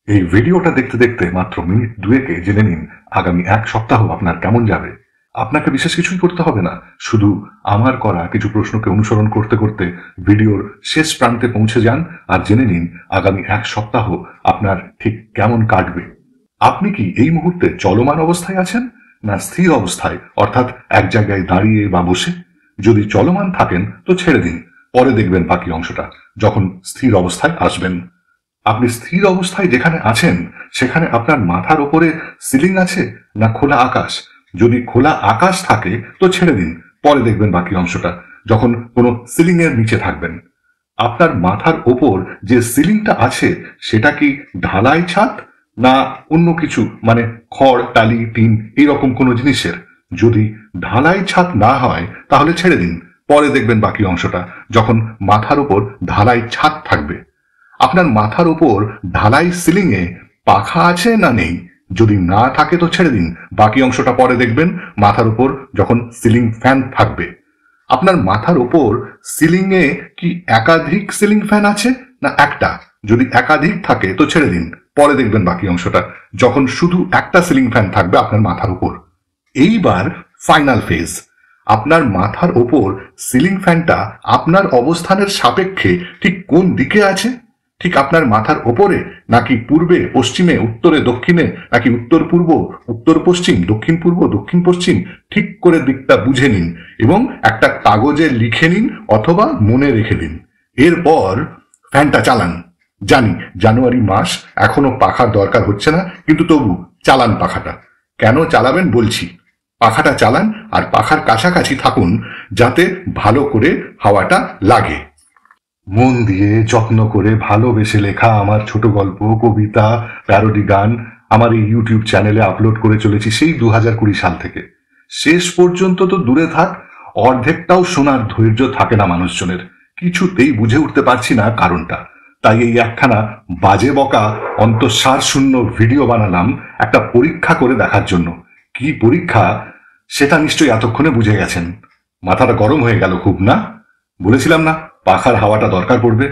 এই ভিডিওটা দেখতে দেখতে মাত্র মিনিট দুয়েকে জেনে নিন আগামী এক সপ্তাহ আপনার কেমন যাবে। আপনাকে বিশেষ কিছুই করতে হবে না, শুধু আমার করা কিছু প্রশ্নকে অনুসরণ করতে করতে ভিডিওর শেষ প্রান্তে পৌঁছে যান আর জেনে নিন আগামী এক সপ্তাহ আপনার ঠিক কেমন কাটবে। আপনি কি এই মুহূর্তে চলমান অবস্থায় আছেন না স্থির অবস্থায়, অর্থাৎ এক জায়গায় দাঁড়িয়ে বা বসে? যদি চলমান থাকেন তো ছেড়ে দিন, পরে দেখবেন বাকি অংশটা যখন স্থির অবস্থায় আসবেন। আপনি স্থির অবস্থায় যেখানে আছেন সেখানে আপনার মাথার ওপরে সিলিং আছে না খোলা আকাশ? যদি খোলা আকাশ থাকে তো ছেড়ে দিন, পরে দেখবেন বাকি অংশটা যখন কোনো সিলিং এর নিচে থাকবেন। আপনার মাথার ওপর যে সিলিংটা আছে সেটা কি ঢালাই ছাদ না অন্য কিছু, মানে খড় টালি টিন এইরকম কোনো জিনিসের? যদি ঢালাই ছাদ না হয় তাহলে ছেড়ে দিন, পরে দেখবেন বাকি অংশটা যখন মাথার ওপর ঢালাই ছাদ থাকবে। আপনার মাথার উপর ঢালাই সিলিং এ পাখা আছে না নেই? যদি না থাকে তো ছেড়ে দিন, বাকি অংশটা পরে দেখবেন মাথার উপর যখন সিলিং ফ্যান থাকবে। আপনার মাথার উপর সিলিং এ কি একাধিক সিলিং ফ্যান আছে না একটা? যদি একাধিক থাকে তো ছেড়ে দিন, পরে দেখবেন বাকি অংশটা যখন শুধু একটা সিলিং ফ্যান থাকবে আপনার মাথার উপর। এইবার ফাইনাল ফেজ। আপনার মাথার ওপর সিলিং ফ্যানটা আপনার অবস্থানের সাপেক্ষে ঠিক কোন দিকে আছে? ঠিক আপনার মাথার ওপরে নাকি পূর্বে পশ্চিমে উত্তরে দক্ষিণে নাকি উত্তর পূর্ব উত্তর পশ্চিম দক্ষিণ পূর্ব দক্ষিণ পশ্চিম? ঠিক করে দিকটা বুঝে নিন এবং একটা কাগজে লিখে নিন অথবা মনে রেখে দিন। এরপর ফ্যানটা চালান। জানি জানুয়ারি মাস, এখনো পাখার দরকার হচ্ছে না, কিন্তু তবু চালান পাখাটা। কেন চালাবেন বলছি। পাখাটা চালান আর পাখার কাছাকাছি থাকুন যাতে ভালো করে হাওয়াটা লাগে। মন দিয়ে যত্ন করে ভালোবেসে লেখা আমার ছোট গল্প, কবিতা, প্যারোডি গান আমার এই ইউটিউব চ্যানেলে আপলোড করে চলেছি সেই 2020 সাল থেকে। শেষ পর্যন্ত তো দূরে থাক, অর্ধেকটাও শোনার ধৈর্য থাকে না মানুষজনের। কিছুতেই বুঝে উঠতে পারছি না কারণটা, তাই এই একখানা বাজে বকা অন্তঃসার শূন্য ভিডিও বানালাম একটা পরীক্ষা করে দেখার জন্য। কি পরীক্ষা সেটা নিশ্চয়ই এতক্ষণে বুঝে গেছেন। মাথাটা গরম হয়ে গেল খুব, না? বলেছিলাম না পাখার হাওয়াটা দরকার পড়বে।